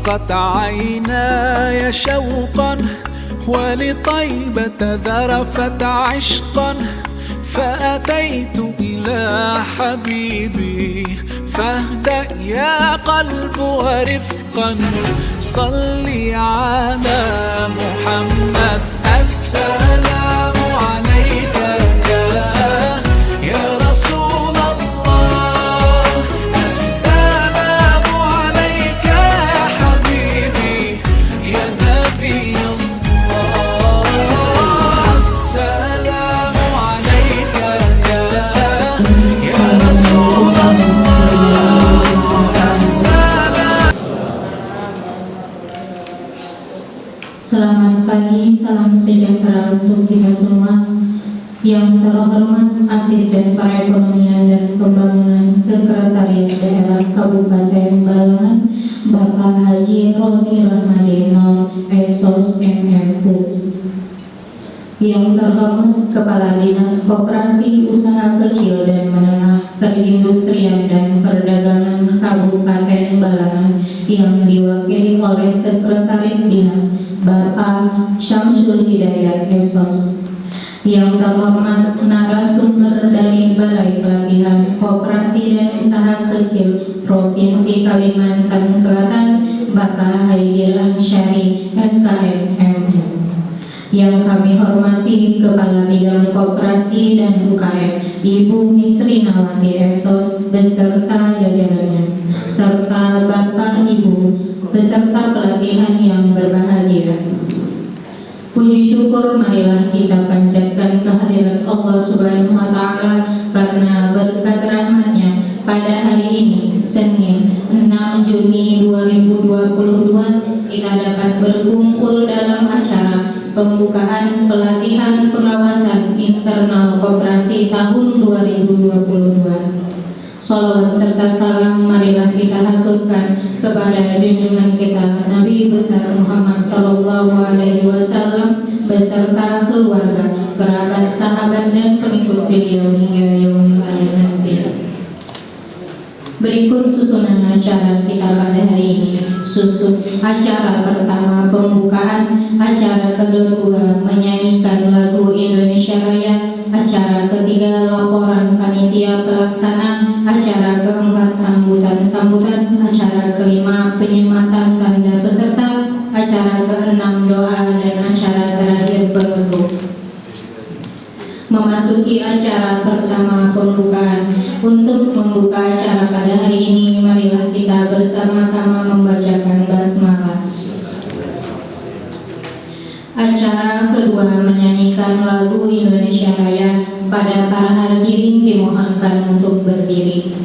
رقت عيناي شوقا ولطيبة ذرفت عشقا فأتيت إلى حبيبي فاهدأ يا قلب ورفقا صلي على محمد. السلام عليك يا رسول الله، السلام عليك يا حبيبي يا نبي الله، السلام عليك يا رسول الله، السلام. Selamat pagi, salam sejahtera untuk kita semua. Yang terhormat Asisten Perekonomian dan Pembangunan Sekretariat Daerah Kabupaten Balangan, Bapak Haji Roni Rahmadi SOS MMU. Yang terhormat Kepala Dinas Koperasi Usaha Kecil dan Menengah Perindustrian dan Perdagangan Kabupaten Balangan yang diwakili oleh Sekretaris Dinas Bapak Syamsul Hidayat SOS. Yang terhormat narasumber dari Balai Pelatihan Koperasi dan Usaha Kecil Provinsi Kalimantan Selatan, Bapak Haidil Ansyari SKM MU. Yang kami hormati Kepala Bidang Koperasi dan UKM Ibu Misri Nawati SOS beserta jajarannya, serta Bapak Ibu beserta pelatihan yang berbahagia. Puji syukur marilah kita panjatkan kehadirat Allah Subhanahu wa Ta'ala karena berkat rahmatnya pada hari ini Senin 6 Juni 2022 kita dapat berkumpul dalam acara pembukaan pelatihan pengawasan internal koperasi tahun 2022. Salawat serta salam marilah kita haturkan kepada junjungan kita Nabi besar Muhammad Sallallahu Alaihi Wasallam beserta keluarga, kerabat, sahabat dan pengikut beliau hingga yaumil akhir nanti. Berikut susunan acara kita pada hari ini. Acara pertama pembukaan, acara kedua menyanyikan lagu Indonesia Raya, acara ketiga laporan panitia pelaksana, acara keempat sambutan, acara kelima penyematan tanda peserta, acara keenam doa dan acara terakhir penutup. Memasuki acara pertama pembukaan. Untuk membuka acara pada hari ini, marilah kita bersama-sama membacakan basmalah. Acara kedua menyanyikan lagu Indonesia Raya. Pada para hadirin dimohonkan untuk berdiri.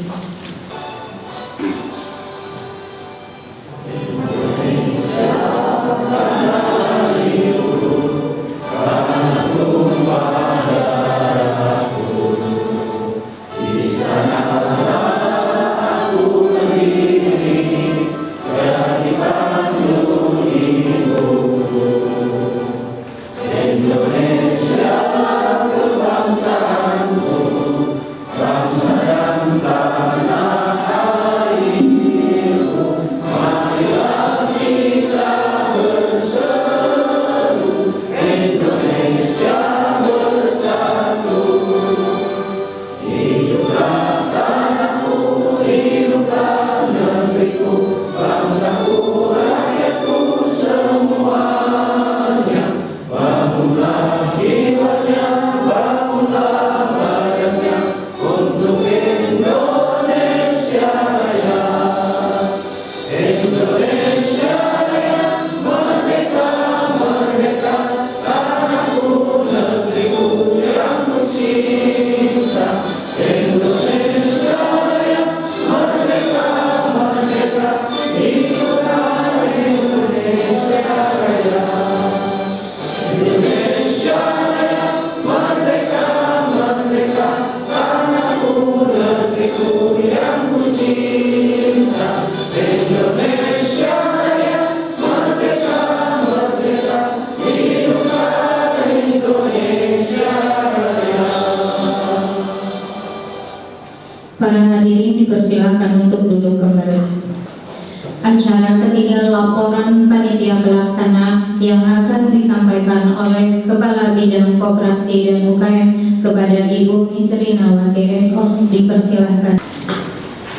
Acara ketiga laporan panitia pelaksana yang akan disampaikan oleh Kepala Bidang Koperasi dan UKM kepada Ibu Misri Nawati SOS, dipersilahkan.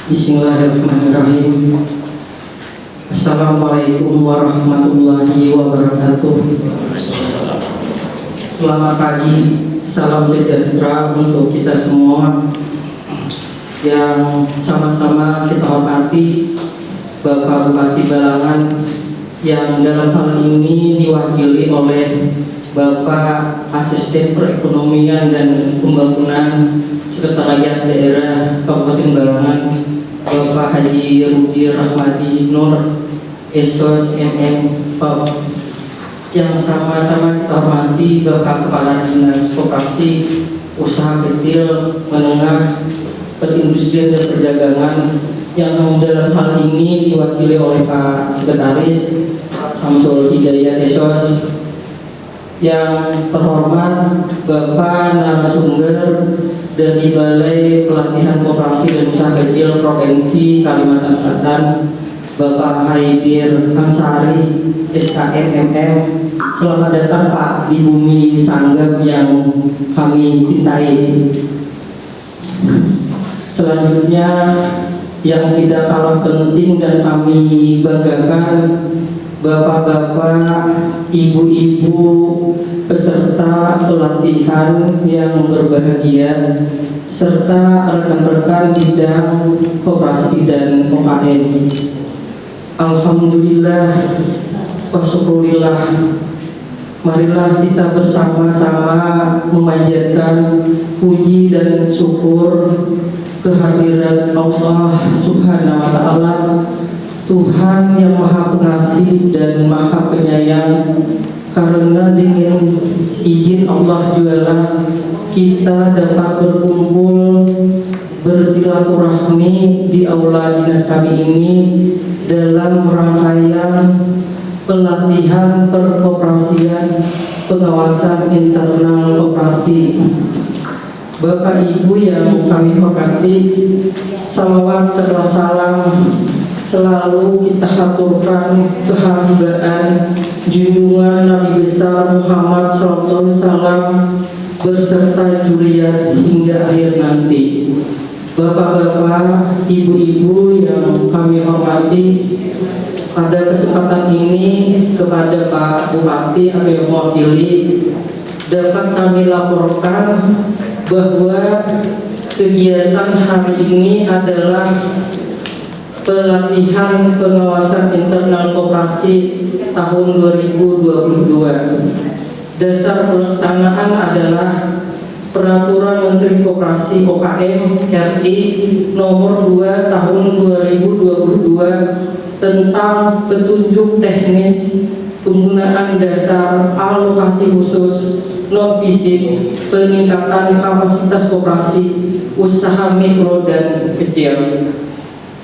Bismillahirrahmanirrahim. Assalamualaikum warahmatullahi wabarakatuh. Selamat pagi, salam sejahtera untuk kita semua yang sama-sama kita hormati Bapak Bupati Balangan yang dalam hal ini diwakili oleh Bapak Asisten Perekonomian dan Pembangunan Sekretariat Daerah Kabupaten Balangan, Bapak Haji Rudi Rahmadi Nur SOS MM Pop, yang sama-sama kita hormati Bapak Kepala Dinas Koperasi, Usaha Kecil, Menengah, Perindustrian dan Perdagangan, yang dalam hal ini diwakili oleh Pak Sekretaris Samsul Hidayat SOS, yang terhormat Bapak narasumber dari Balai Pelatihan Koperasi dan Usaha Kecil Provinsi Kalimantan Selatan, Bapak Haidir Ansari SKM MM. Selamat datang Pak di bumi Sanggam yang kami cintai. Selanjutnya, yang tidak kalah penting dan kami banggakan, bapak-bapak, ibu-ibu, peserta pelatihan yang berbahagia, serta rekan-rekan bidang koperasi dan UKM. Alhamdulillah wa syukurillah. Marilah kita bersama-sama memanjatkan puji dan syukur kehadiran Allah Subhanahu wa Ta'ala, Tuhan yang Maha Pengasih dan Maha Penyayang. Karena dengan izin Allah jugalah kita dapat berkumpul bersilaturahmi di aula dinas kami ini dalam rangkaian pelatihan perkoperasian pengawasan internal koperasi. Bapak Ibu yang kami hormati, salawat serta salam selalu kita haturkan kehambaan junjungan Nabi besar Muhammad SAW beserta juriat hingga akhir nanti. Bapak-bapak, ibu-ibu yang kami hormati, pada kesempatan ini kepada Pak Bupati atau yang mewakili dapat kami laporkan bahwa kegiatan hari ini adalah pelatihan pengawasan internal koperasi tahun 2022. Dasar pelaksanaan adalah Peraturan Menteri Koperasi OKM RI Nomor 2 Tahun 2022 tentang petunjuk teknis penggunaan dasar alokasi khusus non-fisik peningkatan kapasitas koperasi usaha mikro dan kecil,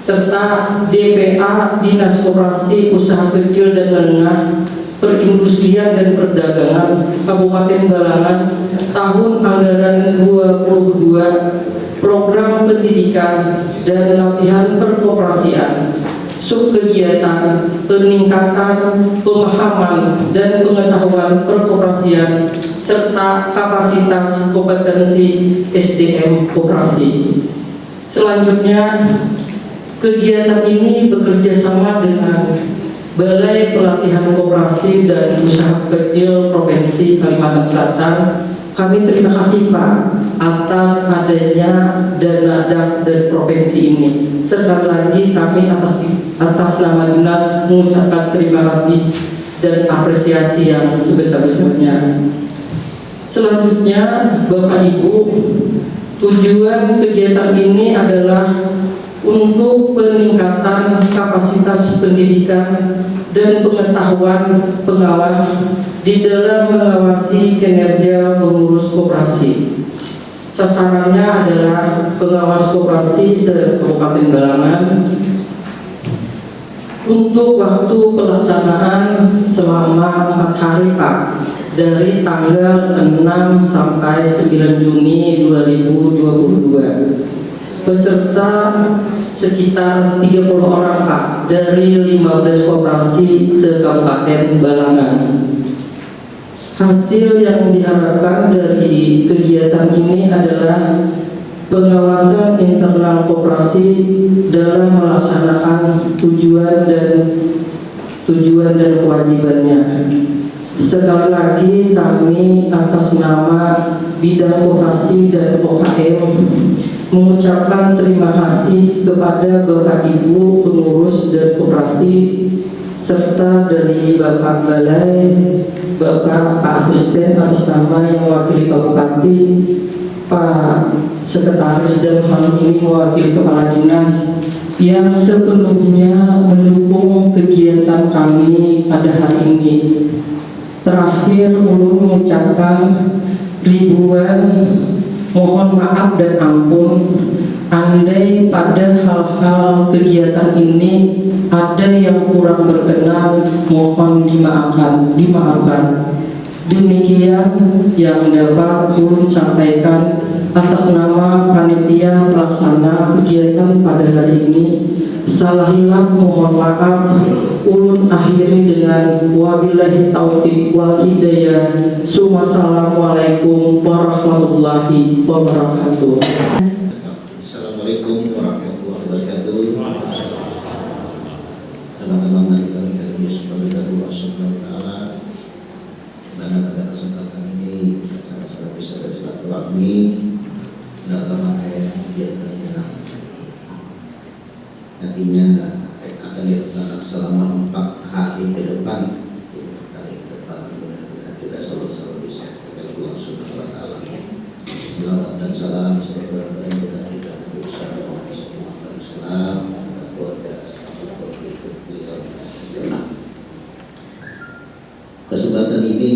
serta DPA Dinas Koperasi Usaha Kecil dan Menengah Perindustrian dan Perdagangan Kabupaten Balangan tahun anggaran 22 Program Pendidikan dan Latihan Perkoperasian, subkegiatan peningkatan pemahaman dan pengetahuan perkoperasian serta kapasitas kompetensi SDM koperasi. Selanjutnya, kegiatan ini bekerja sama dengan Balai Pelatihan Koperasi dan Usaha Kecil Provinsi Kalimantan Selatan. Kami terima kasih Pak atas adanya dana DAP dari provinsi ini. Sekali lagi kami atas nama dinas mengucapkan terima kasih dan apresiasi yang sebesar-besarnya. Selanjutnya, Bapak Ibu, tujuan kegiatan ini adalah untuk peningkatan kapasitas pendidikan dan pengetahuan pengawas di dalam mengawasi kinerja pengurus koperasi. Sasarannya adalah pengawas koperasi se-Kabupaten Balangan untuk waktu pelaksanaan selama 4 hari Pak, dari tanggal 6 sampai 9 Juni 2022. Peserta sekitar 30 orang Pak dari 15 koperasi se-Kabupaten Balangan. Hasil yang diharapkan dari kegiatan ini adalah pengawasan internal koperasi dalam melaksanakan tujuan dan kewajibannya. Sekali lagi kami atas nama bidang koperasi dan OKM mengucapkan terima kasih kepada Bapak Ibu pengurus dan koperasi serta dari Bapak Balai, Bapak Asisten atas nama yang mewakili Pak Bupati, Pak Sekretaris dan hal ini mewakili Kepala Dinas yang sepenuhnya mendukung kegiatan kami pada hari ini. Terakhir, ulun mengucapkan ribuan mohon maaf dan ampun andai pada hal-hal kegiatan ini ada yang kurang berkenan, mohon dimaafkan. Demikian yang dapat ulun sampaikan atas nama panitia pelaksana kegiatan pada hari ini. Salah hilaf mohon maaf. Ulun akhiri dengan wabillahi taufiq wal hidayah. Assalamualaikum warahmatullahi wabarakatuh. Assalamualaikum warahmatullahi wabarakatuh. Teman-teman dari kami subhanahu wa ta'ala, mana pada kesempatan ini sama-sama bisa bersilaturahmi dalam rangkaian kegiatan yang nantinya akan dilaksanakan selama 4 hari ke depan. Hari ke depan mudah-mudahan kita selalu bisa kepada Allah Subhanahu wa ta'ala. Salawat dan salam semoga kita berusaha Islam dan keluarga kesempatan ini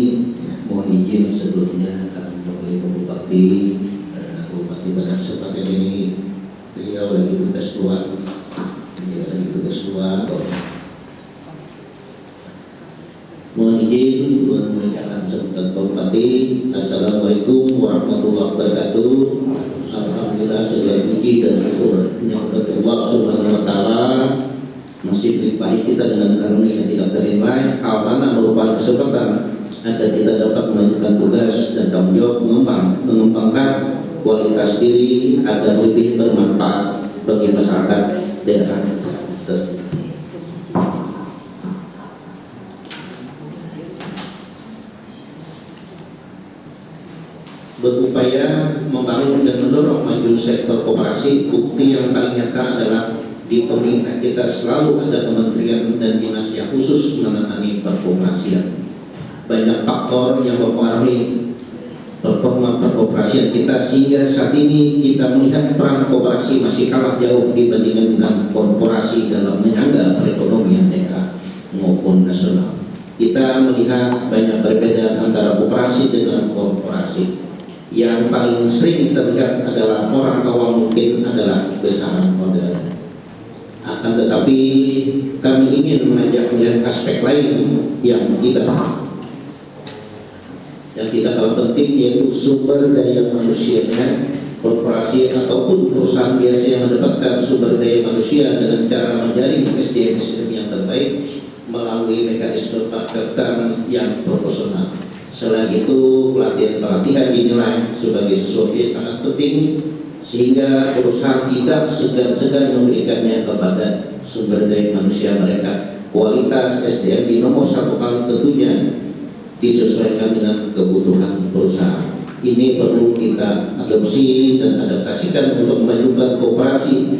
mohon izin sebelumnya kami mewakili Bupati karena Bupati pada kesempatan ini beliau lagi tugas luar. Mohon izin mengucapkan sambutan Pak Bupati. Assalamualaikum warahmatullahi wabarakatuh. Alhamdulillah segala puji dan syukur kepada Allah Subhanahu wa ta'ala masih melimpahi kita dengan karunia yang tidak ternilai. Hal mana merupakan kesempatan agar kita dapat melanjutkan tugas dan tanggung jawab mengembangkan kualitas diri agar lebih bermanfaat bagi masyarakat daerah. Berupaya membangun dan mendorong maju sektor koperasi, bukti yang paling nyata adalah di pemerintah kita selalu ada kementerian dan dinas yang khusus menangani perkoperasian. Banyak faktor yang mempengaruhi performa perkoperasian kita sehingga saat ini kita melihat peran koperasi masih kalah jauh dibandingkan dengan korporasi dalam menyangga perekonomian daerah maupun nasional. Kita melihat banyak perbedaan antara koperasi dengan korporasi. Yang paling sering terlihat adalah orang awam mungkin adalah besaran modal. Akan tetapi kami ingin mengajak melihat aspek lain yang tidak kalah penting, yaitu sumber daya manusianya. Korporasi ataupun perusahaan biasa yang mendapatkan sumber daya manusia dengan cara menjaring SDM yang terbaik melalui mekanisme perekrutan yang proporsional. Selain itu, pelatihan dinilai sebagai sesuatu yang sangat penting sehingga perusahaan tidak segan-segan memberikannya kepada sumber daya manusia mereka. Kualitas SDM di nomor satu kali tentunya disesuaikan dengan kebutuhan perusahaan. Ini perlu kita adopsi dan adaptasikan untuk memajukan kooperasi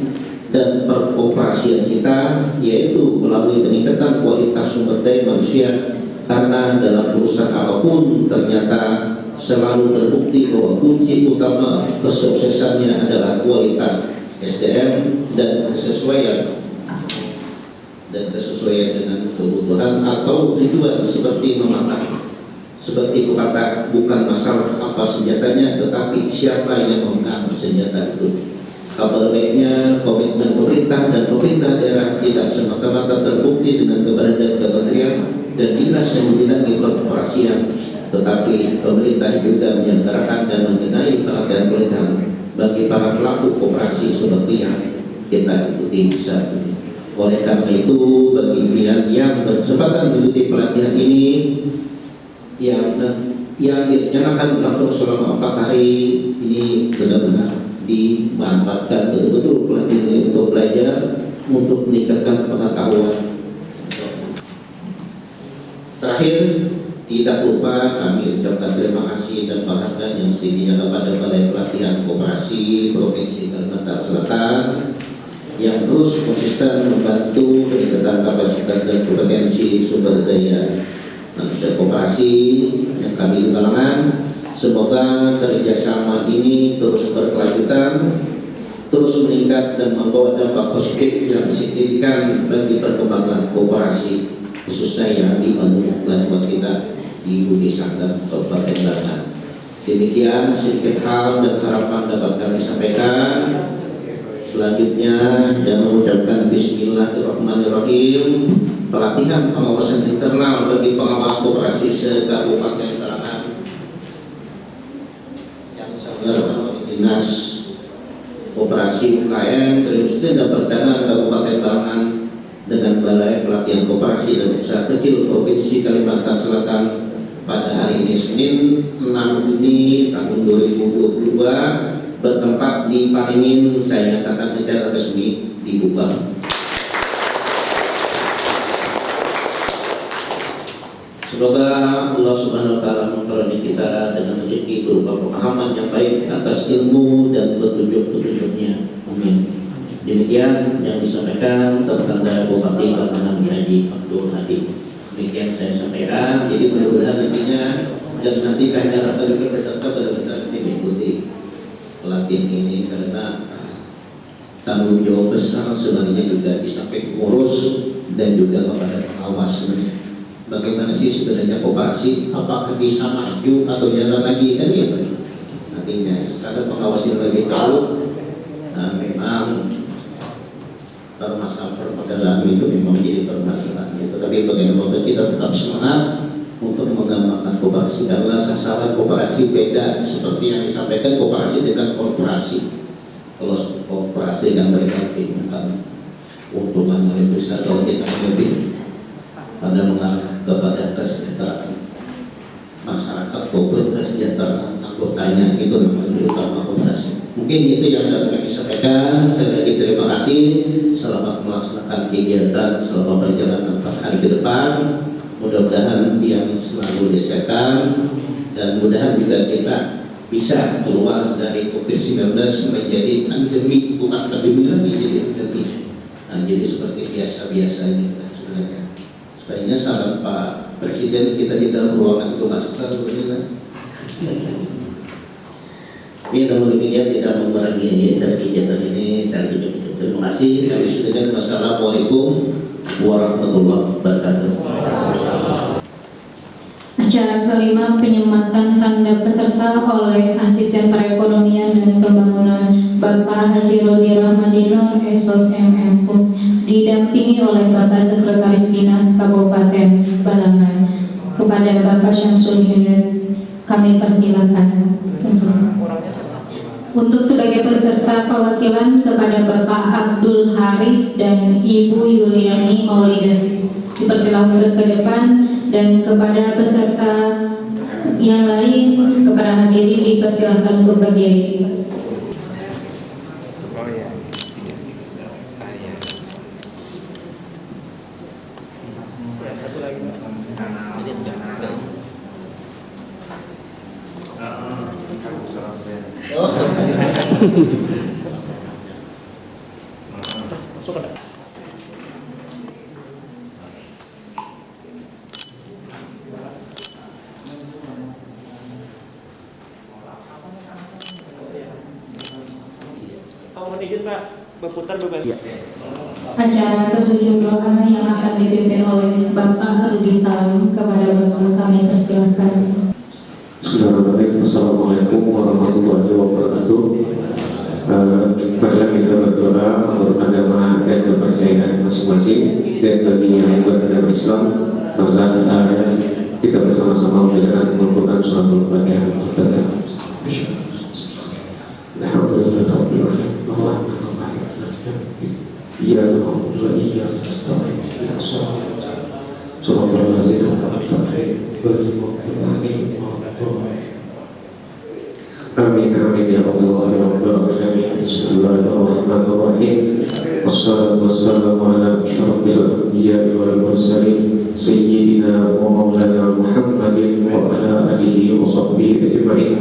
dan perkooperasian kita, yaitu melalui peningkatan kualitas sumber daya manusia. Karena dalam perusahaan apapun ternyata selalu terbukti bahwa kunci utama kesuksesannya adalah kualitas SDM dan kesesuaian dengan kebutuhan atau tujuan. Seperti memakai, seperti kata, bukan masalah apa senjatanya, tetapi siapa yang memegang senjata itu. Kabar baiknya komitmen pemerintah dan pemerintah daerah tidak semata-mata terbukti dengan keberadaan kementerian dan dinas yang membidangi perkoperasian, tetapi pemerintah juga menyelenggarakan dan membenahi pelatihan bagi para pelaku koperasi seperti yang kita ikuti saat ini. Oleh karena itu, bagi pihak yang berkesempatan mengikuti pelatihan ini yang direncanakan berlangsung selama 4 hari ini, benar-benar dimanfaatkan betul-betul pelatihan ini untuk belajar, untuk meningkatkan pengetahuan. Terakhir, tidak lupa kami ucapkan terima kasih dan penghargaan yang setingginya kepada Balai Pelatihan Koperasi Provinsi Kalimantan Selatan yang terus konsisten membantu peningkatan kapasitas dan kompetensi sumber daya manusia koperasi yang kami di kalangan. Semoga kerjasama ini terus berkelanjutan, terus meningkat dan membawa dampak positif yang signifikan bagi perkembangan koperasi, khususnya yang di Bandung Bantuan kita di Budi Sanggar Kabupaten Banten. Demikian sedikit hal dan harapan dapat kami sampaikan. Selanjutnya, dan mengucapkan Bismillahirrahmanirrahim. Pelatihan pengawasan internal bagi pengawas koperasi se-Kabupaten Banten yang diselenggarakan oleh Dinas Koperasi UKM Perindustrian dan Perdagangan Kabupaten Banten dengan Balai Pelatihan Koperasi dan Usaha Kecil Provinsi Kalimantan Selatan pada hari ini Senin 6 Juni tahun 2022 bertempat di Paningin, saya nyatakan secara resmi dibuka. Semoga Allah Subhanahu wa Ta'ala memperoleh kita dengan rezeki berupa pemahaman yang baik atas ilmu dan petunjuk-petunjuknya. Amin. Demikian yang disampaikan Tertanda Bupati Banten Haji Abdul Hadi. Demikian saya sampaikan. Jadi mudah-mudahan nantinya dan nanti kehadiran atau peserta benar-benar mengikuti pelatihan ini, karena tanggung jawab besar sebenarnya juga di samping ngurus dan juga kepada pengawas. Bagaimana sih sebenarnya koperasi, apakah bisa maju atau jalan lagi, kan ya nantinya sekarang pengawas yang lebih tahu. Nah, memang permasalahan itu memang menjadi permasalahan gitu. Tapi bagaimana kita tetap semangat untuk mengembangkan koperasi, karena sasaran koperasi beda seperti yang disampaikan koperasi dengan korporasi. Kalau koperasi dengan mereka memang keuntungan lebih besar, kalau kita lebih pada mengarah kepada kesejahteraan masyarakat maupun kesejahteraan anggotanya, itu memang utama koperasi. Mungkin itu yang dapat kami sampaikan. Saya lagi terima kasih. Selamat melaksanakan kegiatan selama perjalanan 4 hari ke depan. Mudah-mudahan yang selalu disehatkan dan mudah-mudahan juga kita bisa keluar dari COVID-19 menjadi endemi, bukan pandemi lagi, jadi endemi. Nah, jadi seperti biasa-biasanya sebenarnya. Sebaiknya saran Pak Presiden kita di dalam ruangan itu masker sebenarnya. Ini namun demikian tidak mengurangi dari kegiatan ini. Saya ucapkan terima kasih. Kami sudah. Wassalamualaikum warahmatullahi wabarakatuh. Acara kelima, penyematan tanda peserta oleh Asisten Perekonomian dan Pembangunan Bapak Haji Rodi Rahmadino Esos MMU, didampingi oleh Bapak Sekretaris Dinas Kabupaten Balangan. Kepada Bapak Syamsul Hidayat kami persilakan untuk sebagai peserta perwakilan kepada Bapak Abdul Haris dan Ibu Yuliani Maulidah dipersilakan ke depan, dan kepada peserta yang lain, kepada hadirin dipersilakan untuk berdiri. Acara ketujuh doa yang akan dipimpin oleh Bapak Rudi Salam, kepada Bapak kami persilakan. Bismillahirrahmanirrahim. Assalamualaikum warahmatullahi wabarakatuh. Mari kita berdoa menurut agama dan kepercayaan masing-masing, dan bagi yang beragama Islam, maka kita bersama-sama menjalankan Al-Quran Surah Al-Fatihah. Alhamdulillah. iyyaka na'budu wa iyyaka nasta'in ihdinas siratal ladzina an'amta 'alaihim ghairil maghdubi 'alaihim waladdallin. Amin amin ya Allah ya Rabbal alamin. Bismillahirrahmanirrahim. Wassalatu wassalamu ala asyrafil anbiya'i wal mursalin sayyidina wa maulana Muhammadin wa ala alihi wa sahbihi ajma'in.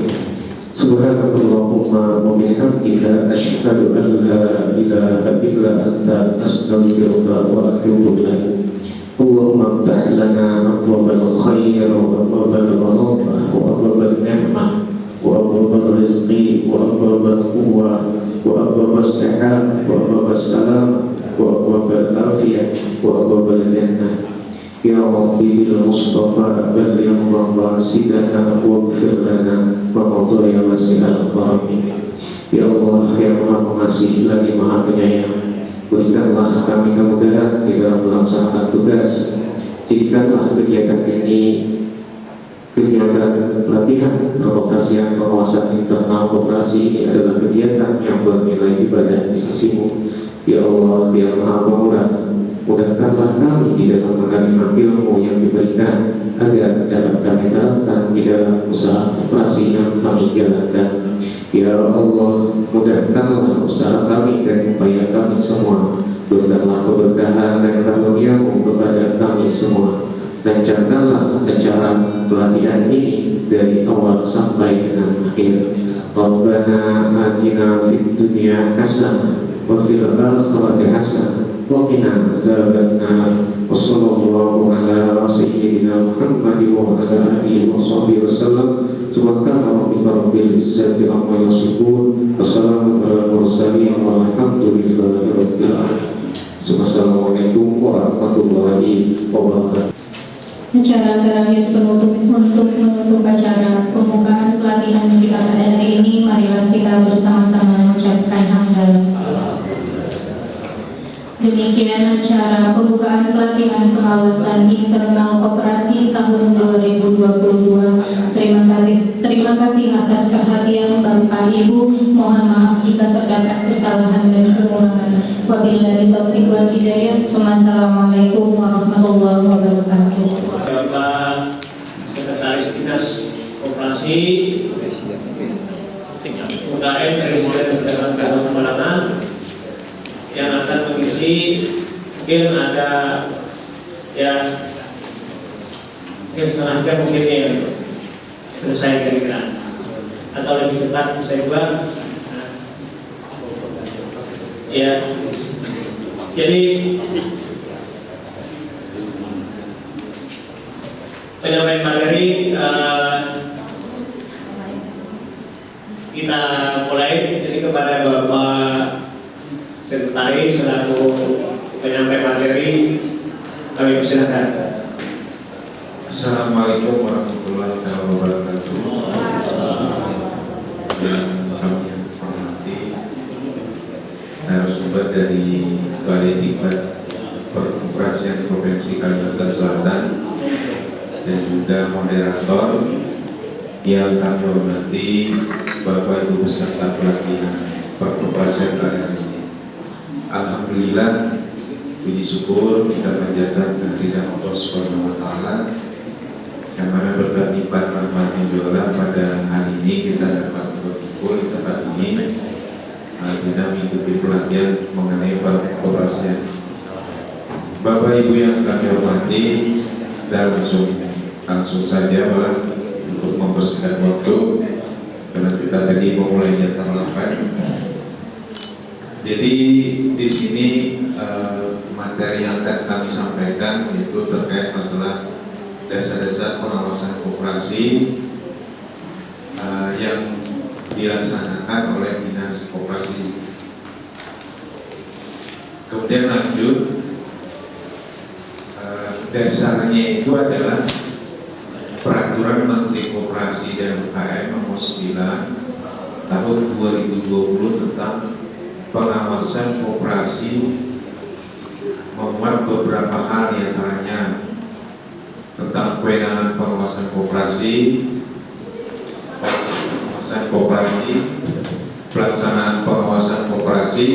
Subhanallahumma wa bihamdika asyhadu an la ilaha illa anta astaghfiruka wa atubu ilaik. Allahumma ftah lana abwabal khair wa abwabal barakah wa abwabal ni'mah wa abwabal rizqi wa abwabal quwwah wa abwabal sihat wa abwabal salam wa abwabal afiyah wa abwabal jannah. Ya Rabbi bil Mustafa balligh maqasidana waghfir lana wa qadaya wasi'al karami. Ya Allah yang Maha Pengasih lagi Maha Penyayang, berikanlah kami kemudahan di dalam melaksanakan tugas. Jadikanlah kegiatan ini kegiatan pelatihan pengoperasian pengawasan internal koperasi ini adalah kegiatan yang bernilai ibadah di sisimu. Ya Allah yang Maha Pemurah, mudahkanlah kami di dalam menerima ilmu yang diberikan agar dapat kami terapkan di dalam usaha operasi yang kami jalankan. Ya Allah, mudahkanlah usaha kami dan upaya kami semua. Berikanlah keberkahan dan karunia-Mu kepada kami semua. Lancarkanlah acara pelatihan ini dari awal sampai dengan akhir. Rabbana atina fid dunya hasanah wa fil akhirati hasanah وقنا عذاب النار وصلى الله على سيدنا محمد وعلى آله وصحبه وسلم سبحان ربك رب العزة عما يصفون وسلام على المرسلين والحمد لله رب العالمين. Assalamualaikum warahmatullahi wabarakatuh. Acara terakhir penutup untuk menutup acara pembukaan pelatihan kita pada hari ini, marilah kita bersama-sama mengucapkan hamdalah. Demikian acara pembukaan pelatihan pengawasan internal koperasi tahun 2022. Terima kasih atas perhatian Bapak Ibu. Mohon maaf jika terdapat kesalahan dan kekurangan. Wabillahi taufiq wal hidayah. Wassalamualaikum warahmatullahi wabarakatuh. Bapak Sekretaris Dinas Koperasi UKM dari mulai menjalankan pembalangan yang akan mengisi, mungkin ada ya mungkin setengah jam mungkin yang selesai kira-kira atau lebih cepat saya buat. Ya, jadi penyampaian materi kita mulai. Jadi kepada Bapak Sekretaris selaku penyampaian materi kami persilakan. Assalamualaikum warahmatullahi wabarakatuh. Yang kami hormati narasumber dari Balai Diklat Peroperasian Provinsi Kalimantan Selatan dan juga moderator yang kami hormati Bapak Ibu peserta pelatihan peroperasian kali ini. Alhamdulillah, puji syukur kita panjatkan kehadiran Allah Subhanahu wa Ta'ala yang mana berkat nikmat rahmatnya juga pada hari ini kita dapat berkumpul di tempat ini kita mengikuti pelatihan mengenai peroperasian. Bapak Ibu yang kami hormati, dan langsung saja untuk mempersingkat waktu karena kita tadi memulainya terlambat. Jadi di sini materi yang akan kami sampaikan itu terkait masalah dasar-dasar pengawasan koperasi yang dilaksanakan oleh Dinas Koperasi. Kemudian lanjut, dasarnya itu adalah Peraturan Menteri Koperasi dan UKM Nomor 9 Tahun 2020 tentang pengawasan koperasi, memuat beberapa hal diantaranya tentang kewenangan pengawasan koperasi, pelaksanaan pengawasan koperasi,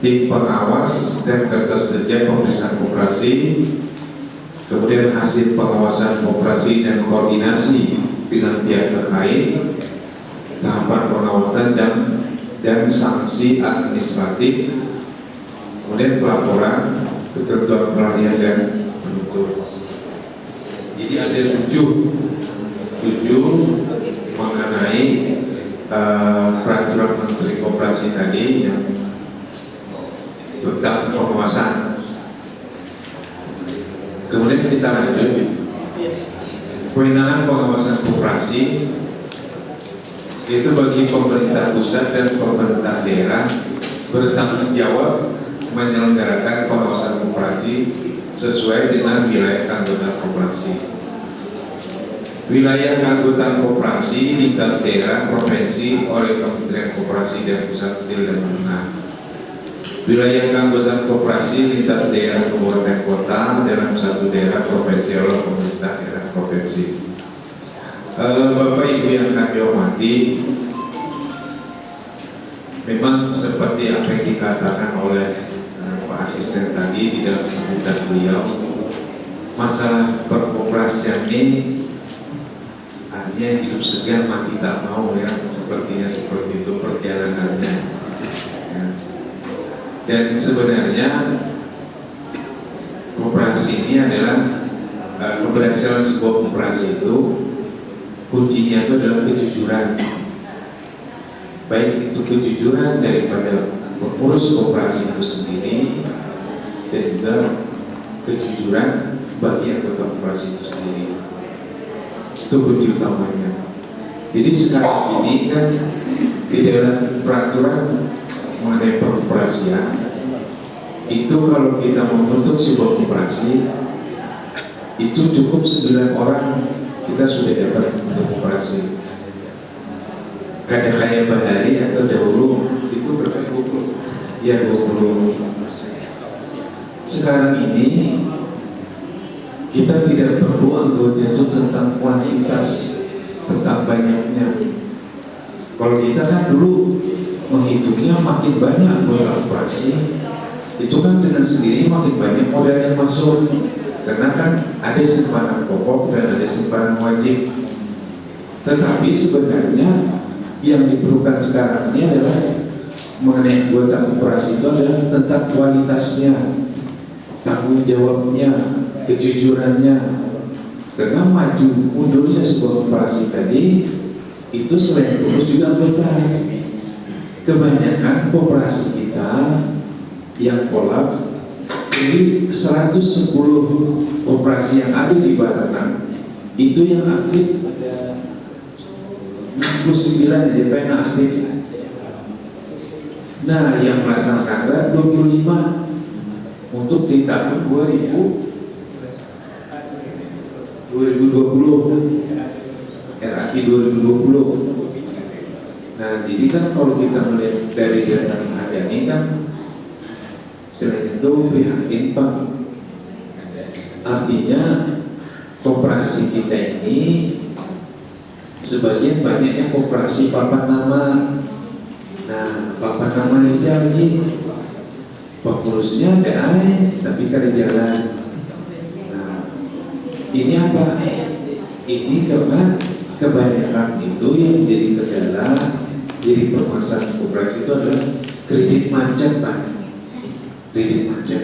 tim pengawas dan kertas kerja pemeriksaan koperasi, kemudian hasil pengawasan koperasi dan koordinasi dengan pihak terkait, tahapan pengawasan dan sanksi administratif, kemudian pelaporan, ketentuan peralihan dan penutup. Jadi ada tujuh mengenai peraturan Menteri Koperasi tadi yang tentang pengawasan. Kemudian kita lanjut. Kewenangan pengawasan koperasi itu bagi pemerintah pusat dan pemerintah daerah bertanggung jawab menyelenggarakan pengawasan koperasi sesuai dengan wilayah keanggotaan koperasi. Wilayah keanggotaan koperasi lintas daerah provinsi oleh Kementerian Koperasi dan Pusat Kecil dan Menengah. Wilayah keanggotaan koperasi lintas daerah kabupaten kota dalam satu daerah provinsi oleh pemerintah daerah provinsi. Bapak Ibu yang kami hormati, memang seperti apa yang dikatakan oleh Pak Asisten tadi di dalam sambutan beliau, masalah perkoperasian ini artinya hidup segan mati tak mau, ya, sepertinya seperti itu perjalanannya, ya. Dan sebenarnya koperasi ini adalah keberhasilan sebuah koperasi itu kuncinya itu adalah kejujuran, baik itu kejujuran daripada pengurus koperasi itu sendiri dan juga kejujuran bagi anggota koperasi itu sendiri. Itu kunci utamanya. Jadi sekarang ini kan di dalam peraturan mengenai perkoperasian itu kalau kita membentuk sebuah koperasi itu cukup 9 orang kita sudah dapat untuk koperasi. Kadang kaya bahari atau dahulu itu berapa 20? Ya 20. Sekarang ini kita tidak perlu anggota itu tentang kuantitas, tentang banyaknya. Kalau kita kan dulu menghitungnya makin banyak anggota koperasi, itu kan dengan sendiri makin banyak modal yang masuk. Karena kan ada simpanan pokok dan ada simpanan wajib. Tetapi sebenarnya yang diperlukan sekarang ini adalah mengenai anggota koperasi itu adalah tentang kualitasnya, tanggung jawabnya, kejujurannya. Karena maju mundurnya sebuah koperasi tadi itu selain pengurus juga anggota. Kebanyakan koperasi kita yang kolab, jadi 110 koperasi yang ada di Baratang itu yang aktif ada 69 DP yang aktif. Nah, yang melaksanakan 25 untuk di tahun 2020 RAI 2020. Nah, jadi kan kalau kita melihat dari data yang ada ini kan selain itu prihatin, Pak. Artinya koperasi kita ini sebagian banyaknya koperasi papan nama. Nah, papan nama aja lagi pengurusnya ada tapi kada jalan. Nah, ini apa? Ini karena kebanyakan itu yang jadi kendala, jadi permasalahan koperasi itu adalah kredit macet, Pak. Kredit macet.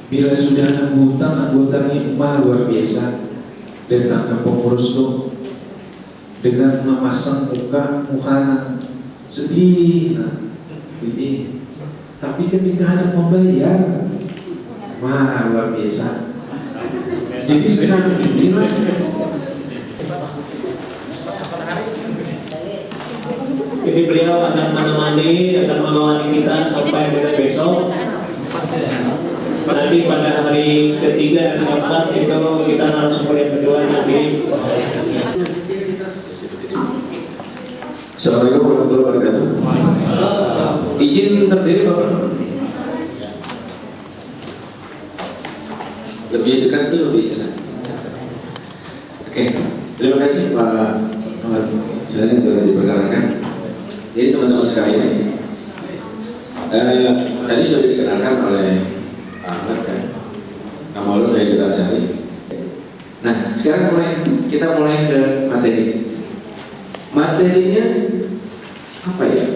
Bila sudah anggota nikmat luar biasa datang ke pengurus tuh dengan memasang muka sedih, nah, ini. Tapi ketika hendak membayar, luar biasa. Jadi sekarang ini Jadi beliau akan menemani kita sampai besok. Nanti pada hari ketiga dan keempat itu kita narasumber yang kedua nanti. Assalamualaikum warahmatullahi wabarakatuh. Izin terdiri Bapak. Lebih dekat itu lebih enak. Oke, terima kasih Pak Muhammad. Silahkan diperkenalkan. Jadi teman-teman sekalian, Tadi sudah dikenalkan oleh Pak Ahmad kan, Amalun dari Gerasari. Nah, sekarang kita mulai ke materi. Materinya apa ya?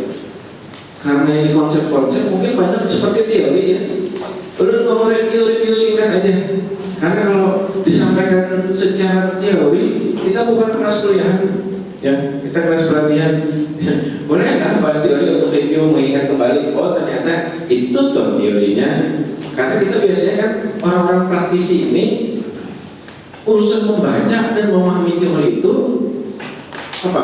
Karena ini konsep-konsep mungkin banyak seperti teori ya. Udah ngomong review singkat aja. Karena kalau disampaikan secara teori, kita bukan kelas kuliah, ya, kita kelas pelatihan. Boleh kan bahas teori untuk review, mengingat kembali, oh ternyata itu tuh teorinya. Karena kita biasanya kan orang-orang praktisi ini urusan membaca dan memahami teori itu apa?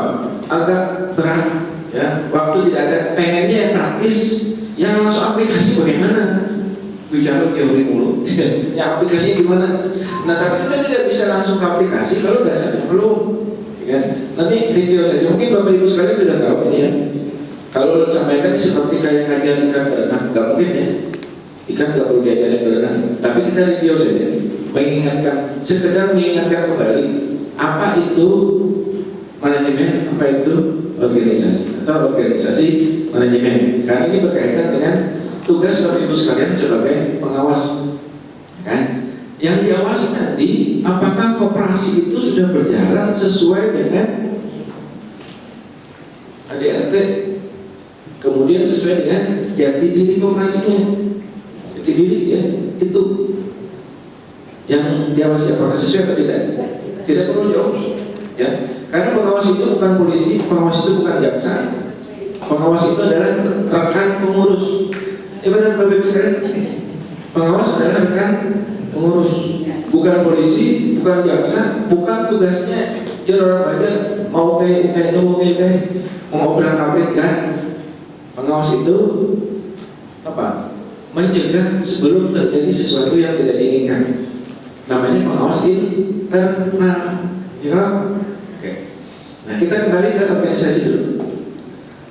Agak berat, ya. Waktu tidak ada, pengennya yang praktis, yang langsung aplikasi bagaimana? Bicara teori mulu, ya aplikasinya gimana? Nah tapi kita tidak bisa langsung ke aplikasi kalau dasarnya belum. Ya. Nanti review saja, mungkin Bapak Ibu sekalian sudah tahu ini ya. Kalau sampaikan seperti kayak kajian ikan berenang, nggak mungkin ya. Ikan nggak perlu diajarin berenang, tapi kita review saja, mengingatkan, sekedar mengingatkan kembali apa itu manajemen, apa itu organisasi atau organisasi manajemen. Karena ini berkaitan dengan tugas Bapak Ibu sekalian sebagai pengawas, kan? Yang diawasi nanti apakah koperasi itu sudah berjalan sesuai dengan ADRT, kemudian sesuai dengan jati diri koperasinya. Jati diri ya, itu yang diawasi apakah sesuai atau tidak? Tidak perlu jawab, ya. Karena pengawas itu bukan polisi, pengawas itu bukan jaksa, pengawas itu adalah rekan pengurus. Benar Bapak Ibu sekalian, pengawas adalah rekan pengurus, bukan polisi, bukan jaksa, bukan tugasnya jadi orang belajar mau kayak mau obrak pabrik kan. Pengawas itu apa? Mencegah sebelum terjadi sesuatu yang tidak diinginkan. Namanya pengawas internal, ya kan? Oke. Nah kita kembali ke organisasi dulu.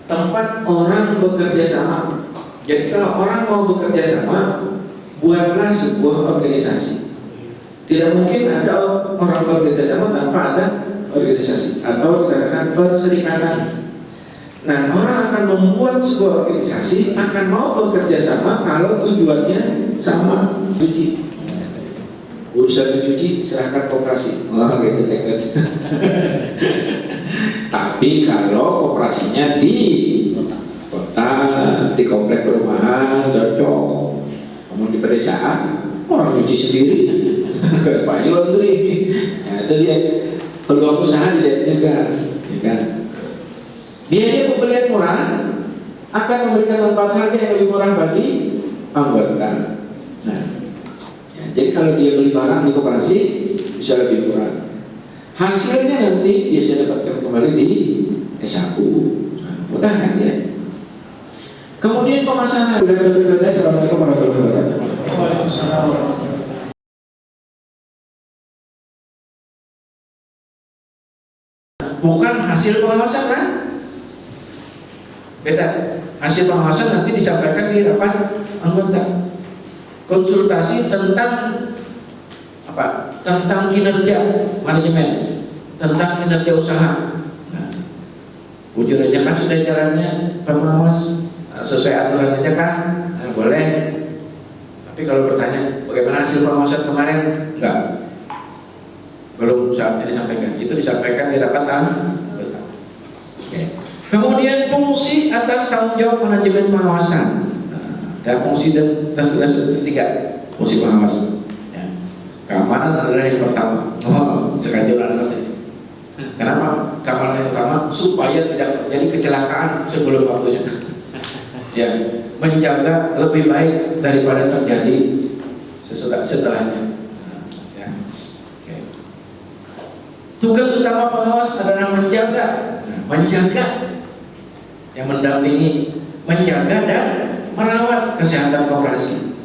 Tempat orang bekerja sama. Jadi kalau orang mau bekerja sama, buatlah sebuah organisasi. Tidak mungkin ada orang bekerja sama tanpa ada organisasi atau dikatakan perserikatan. Nah, orang akan membuat sebuah organisasi, akan mau bekerja sama kalau tujuannya sama. Cuci, urusan mencuci serahkan koperasi. Wah, gitu kan. Tapi kalau koperasinya di kota, di komplek perumahan cocok. Namun di pedesaan orang cuci sendiri, ke Pak Laundry. Nah itu dia peluang usaha dilihat juga, ya kan? Biaya pembelian murah akan memberikan tempat harga yang lebih murah bagi anggota. Nah, ya, jadi kalau dia beli barang di koperasi bisa lebih murah. Hasilnya nanti bisa dapatkan kembali di SAU. Nah, mudah kan ya? Kemudian pemasangan. Assalamualaikum warahmatullahi wabarakatuh. Bukan hasil pengawasan kan? Beda. Hasil pengawasan nanti disampaikan di rapat anggota. Konsultasi tentang apa? Tentang kinerja manajemen, tentang kinerja usaha. Nah, ujung aja kan sudah jalannya pengawas. Sesuai aturan aja kan, nah, boleh. Tapi kalau bertanya bagaimana hasil pengawasan kemarin, enggak, belum saatnya disampaikan. Itu disampaikan di rapat anggota. Okay. Kemudian fungsi atas tanggung jawab manajemen pengawasan. Dan fungsi dan tugas ketiga, fungsi pengawasan. Ya. Keamanan adalah yang pertama. Oh, sengaja ulang saja. Kenapa? Keamanan yang pertama supaya tidak terjadi kecelakaan sebelum waktunya. Ya, menjaga lebih baik daripada terjadi setelahnya. Ya. Okay. Tugas utama pengawas adalah menjaga, yang mendampingi, menjaga dan merawat kesehatan koperasi.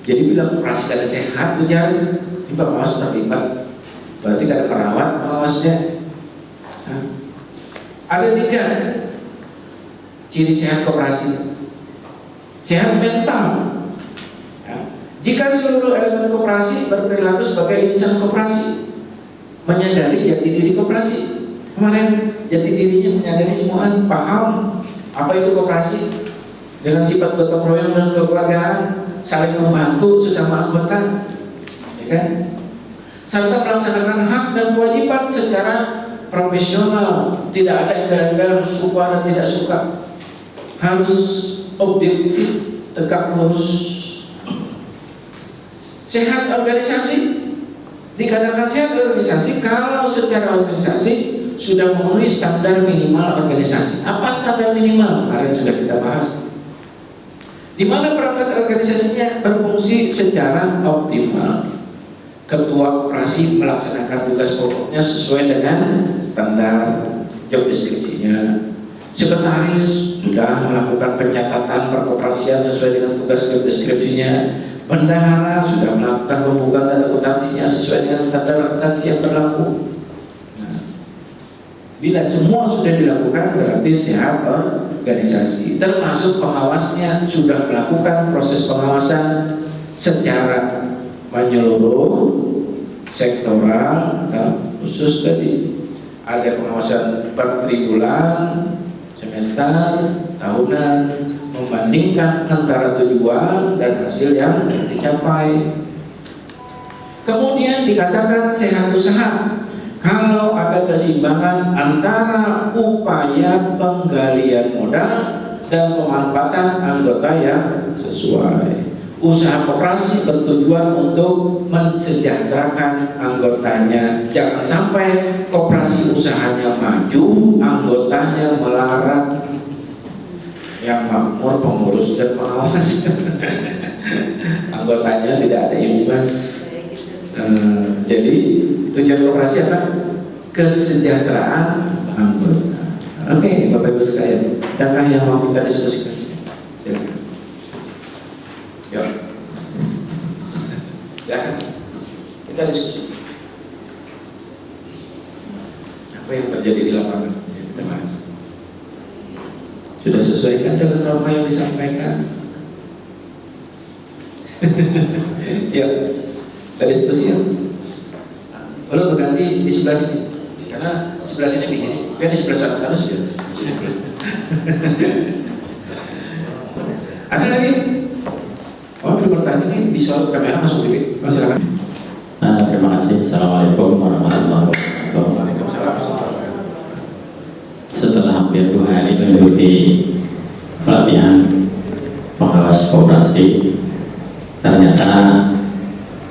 Jadi bila koperasi kada sehat, ujar, ini pengawas terlibat. Berarti kada merawat pengawasnya. Nah, ada 3 ciri sehat koperasi. Sehat mental, ya. Jika seluruh elemen koperasi berperilaku sebagai insan koperasi, menyadari jati diri koperasi. Kemarin jati dirinya menyadari semua, paham apa itu koperasi, dengan sifat gotong royong dan kekeluargaan, saling membantu sesama anggota, ya kan? Serta melaksanakan hak dan kewajiban secara profesional, tidak ada embel-embel suka dan tidak suka, harus objektif, tegak lurus. Sehat organisasi, dikatakan sehat organisasi kalau secara organisasi sudah memenuhi standar minimal organisasi. Apa standar minimal? Kemarin sudah kita bahas. Di mana perangkat organisasinya berfungsi secara optimal. Ketua koperasi melaksanakan tugas pokoknya sesuai dengan standar job deskripsinya. Sekretaris sudah melakukan pencatatan perkoperasian sesuai dengan tugas job deskripsinya. Bendahara sudah melakukan pembukaan dan akuntansinya sesuai dengan standar akuntansi yang berlaku. Nah, bila semua sudah dilakukan berarti sehat organisasi. Termasuk pengawasnya sudah melakukan proses pengawasan secara menyeluruh, sektoral, khusus tadi ada pengawasan per triwulan, semester, tahunan, membandingkan antara tujuan dan hasil yang dicapai. Kemudian dikatakan sehat usaha kalau ada keseimbangan antara upaya penggalian modal dan pemanfaatan anggota yang sesuai. Usaha koperasi bertujuan untuk mensejahterakan anggotanya. Jangan sampai koperasi usahanya maju, anggotanya melarat. Yang makmur pengurus dan pengawas. Anggotanya tidak ada imbas. Jadi tujuan koperasi apa? Kesejahteraan anggota. Oke, Bapak Ibu sekalian, adakah yang mau kita diskusikan? Silakan. Yuk. Silakan. Kita diskusi. Apa yang terjadi di lapangan? Kita bahas. Sudah sesuaikan dengan apa yang disampaikan? Ya, kita diskusi ya. Lalu berganti di sebelah sini, karena sebelah sini begini, kan di sebelah sana harus ya. Ada lagi? Oh, ini bertanya nih, visual kamera masuk TV. Silakan. Terima kasih. Assalamualaikum warahmatullahi wabarakatuh. Waalaikumsalam. Setelah hampir 2 hari mengikuti pelatihan pengawas koperasi, ternyata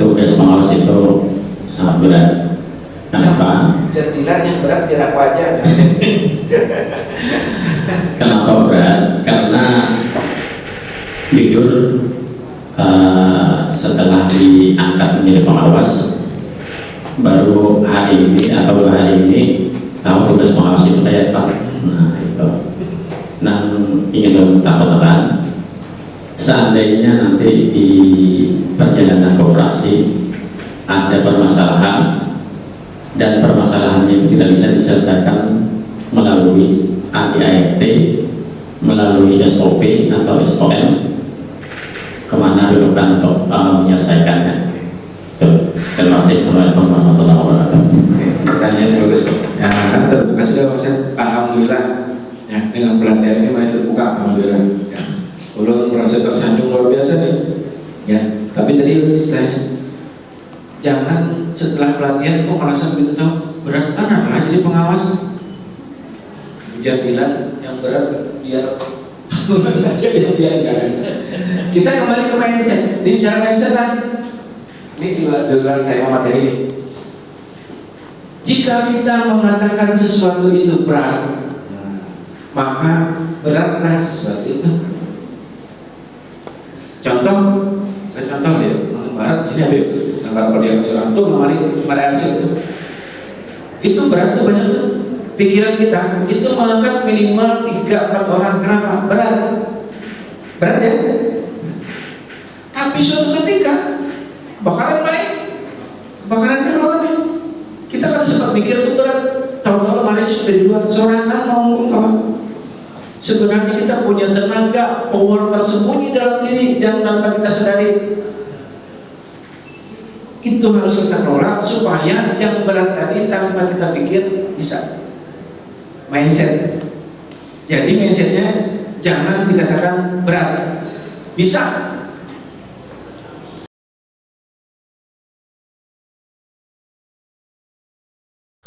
tugas pengawas itu sangat berat. Kenapa? Jadilah yang berat biar aku aja. Kenapa berat? Karena jujur setelah diangkat menjadi pengawas, baru hari ini atau 2 hari ini tahu tugas pengawas itu kayak apa. Nah itu. Nah ingin meminta peneran, seandainya nanti di perjalanan koperasi ada permasalahan dan permasalahannya itu tidak bisa diselesaikan melalui ADART, melalui SOP atau SOM, kemana dilakukan untuk menyelesaikannya. Terima kasih. Assalamualaikum warahmatullahi wabarakatuh. Pertanyaan bagus. Ya, kan terbuka sudah Mas. Alhamdulillah. Ya, dengan pelatihan ini mulai terbuka. Alhamdulillah. Ya. Ulun merasa tersanjung luar biasa nih. Ya, tapi tadi istilahnya jangan setelah pelatihan kok merasa begitu tahu berat banget lah jadi pengawas. Jangan bilang yang berat biar biar jangan. Kita kembali ke mindset. Di bicara mindset kan. Ini di luar tema materi ini. Jika kita mengatakan sesuatu itu berat, maka beratlah sesuatu itu. Contoh ya, berat ini ada. Kalau dia kecil tuh mari itu berat tuh banyak tuh. Pikiran kita itu mengangkat minimal 3-4 orang. Kenapa? Berat ya. Tapi suatu ketika kebakaran baik, kebakaran di luar, kita kan sempat mikir itu berat. Tahu-tahu kemarin sudah di luar sorangan ngomong kawan. Sebenarnya kita punya tenaga power tersembunyi dalam diri yang tanpa kita sadari. Itu harus kita kelola supaya yang berat tadi tanpa kita pikir bisa. Mindset. Jadi mindsetnya jangan dikatakan berat. Bisa.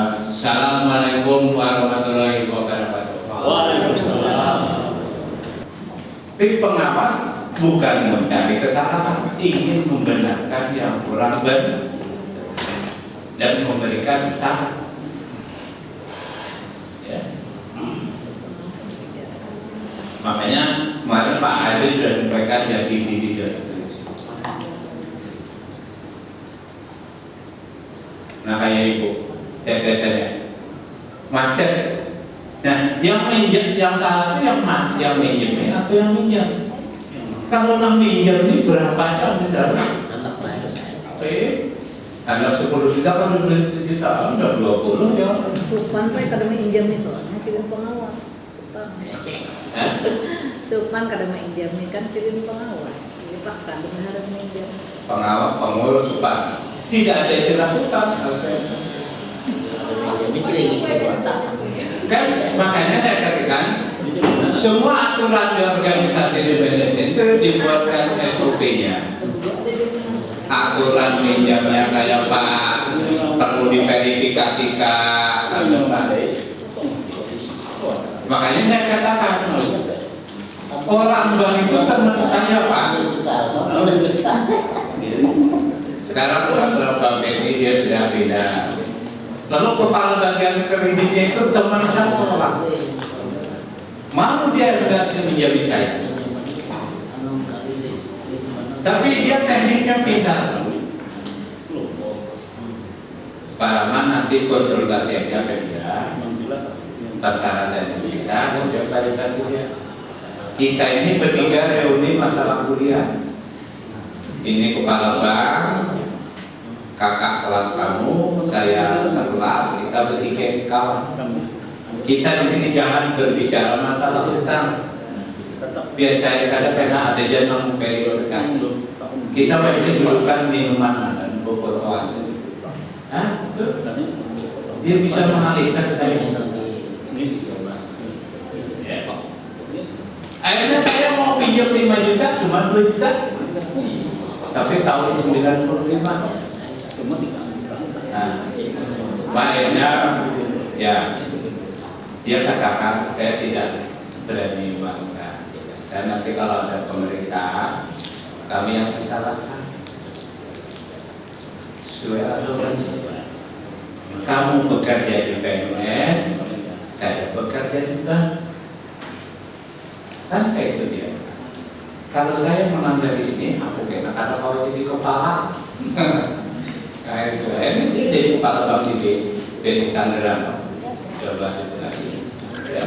Assalamualaikum warahmatullahi wabarakatuh. Waalaikumsalam. Tapi pengawas bukan mencari kesalahan, ingin membenarkan yang kurang benar dan memberikan saran. Ya. Makanya kemarin Pak Adi sudah menyampaikan jadi diri dari nah kayak ibu, saya macet. Nah, yang minjem, yang salah itu yang minjemnya atau yang minjem? Kalau yang minjem ini berapa jam sudah? Anak 10 juta kan 20 juta, udah 20 ya. Supan pak kada minjam nih soalnya silin pengawas. Supan kada minjam nih kan silin pengawas. Dipaksa benar minjam. Pengawas, pengurus supan. Tidak ada istilah supan. Kan makanya saya katakan semua aturan di organisasi independen itu dibuatkan SOP-nya. Aturan minjamnya kayak Pak perlu diverifikasikan. Makanya saya katakan orang bank itu teman saya Pak. Sekarang orang bank ini dia sudah beda. Lalu kepala bagian kreditnya itu teman saya Pak. Mau dia sudah menjadi saya. Tapi dia tekniknya beda. Para nanti konsultasi aja ke dia. Tataran dan cerita, dia klarifikasi dia. Kita ini bertiga reuni masalah kuliah. Ini kepala bank, kakak kelas kamu, saya sekelas, kita bertiga kawan. Kita di sini jangan berbicara masalah utang. Biar cari kada pernah ada jangan periodikan. Kita banyak dudukkan minuman dan bobotoan. Dia bisa mengalihkan saya. Akhirnya saya mau pinjam 5 juta, cuma 2 juta. Tapi tahun 95. Nah, akhirnya ya dia katakan saya tidak berani bangga. Dan nanti kalau ada pemerintah, kami yang disalahkan. Kamu bekerja di PNS, saya bekerja di bank. Kan kayak itu dia. Kalau saya menang dari ini, aku kena karena kalau jadi kepala. Kayak itu. Ini dia jadi kepala bank di Tangerang. Coba itu lagi. Ya.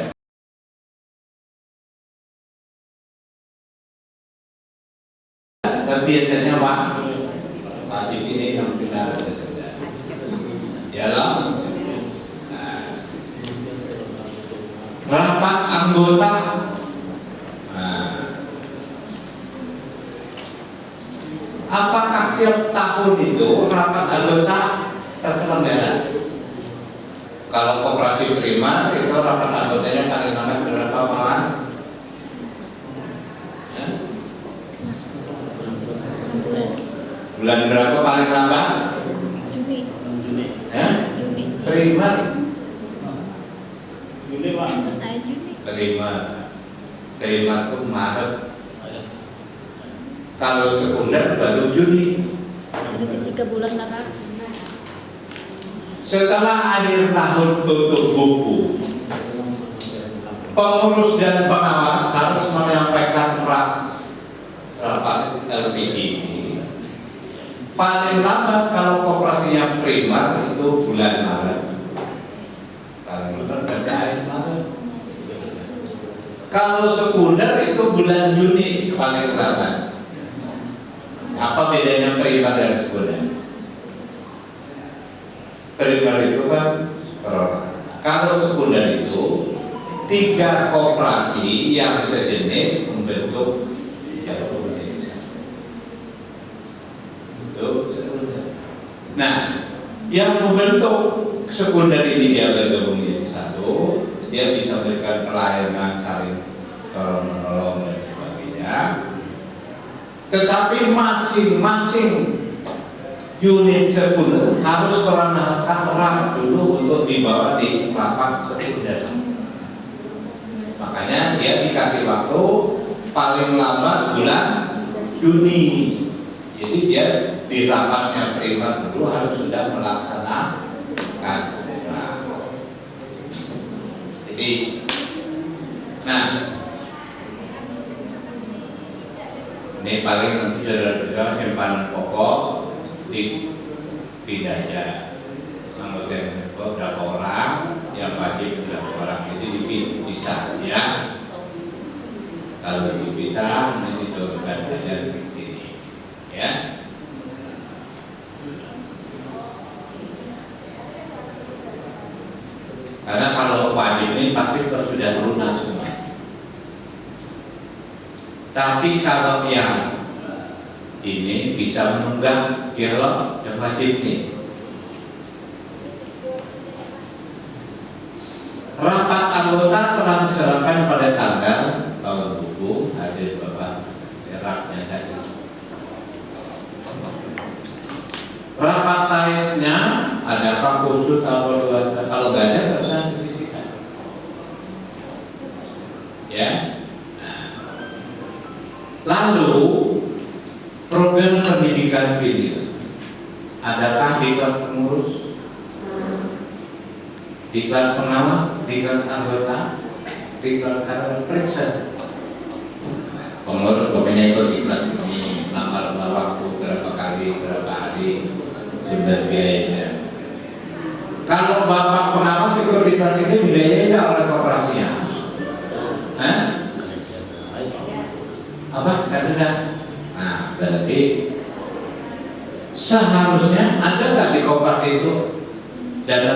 Biasanya Pak di sini yang benar ada saja. Ya lah. Rapat anggota. Apakah tiap tahun itu rapat anggota terselenggara? Kalau koperasi prima itu rapat anggotanya paling lama berapa malam? Bulan berapa paling lambat? Juni. Prima. Juni Pak. Juni. Prima itu Maret. Kalau sekunder baru Juni. Ada 3 bulan Maret. Setelah akhir tahun tutup buku, pengurus dan pengawas harus menyampaikan rapat LPD. Paling lambat kalau koperasinya prima itu bulan Maret. Paling lambat pada akhir Maret. Kalau sekunder itu bulan Juni paling lambat. Apa bedanya prima dan sekunder? Prima itu kan kalau sekunder itu 3 koperasi yang sejenis membentuk jarum. Nah, yang membentuk sekunder ini dia bergabung menjadi satu, dia bisa memberikan pelayanan saling tolong Tetapi masing-masing unit sekunder harus merenakan rak dulu untuk dibawa di rapat sekunder. Makanya dia dikasih waktu paling lambat bulan Juni. Jadi dia di rapatnya primer dulu harus sudah melaksanakan. Jadi, ini paling nanti saudara-saudara simpanan pokok di aja. Anggota berapa orang yang wajib berapa orang itu bisa ya. Kalau bisa nanti coba saja di sini ya. Karena kalau wajib ini pasti sudah lunas semua. Tapi kalau yang ini bisa menunggak dialog yang wajib nih. Rapat anggota telah diserahkan pada tanggal tahun buku hadir Bapak eraknya tadi. Rapat lainnya ada apa khusus atau kalau nggak ada nggak usah diberikan. Ya. Lalu program pendidikan pilihan, adakah diklat pengurus, diklat pengawas, diklat anggota, diklat karyawan periksa. Pengurus pokoknya ikut diklat ini, lamar waktu berapa hari, sumber biayanya. Kalau bapak pengawas ikut diklat ini biayanya oleh koperasinya. Apa? Karena berarti seharusnya ada nggak di koperasi itu dana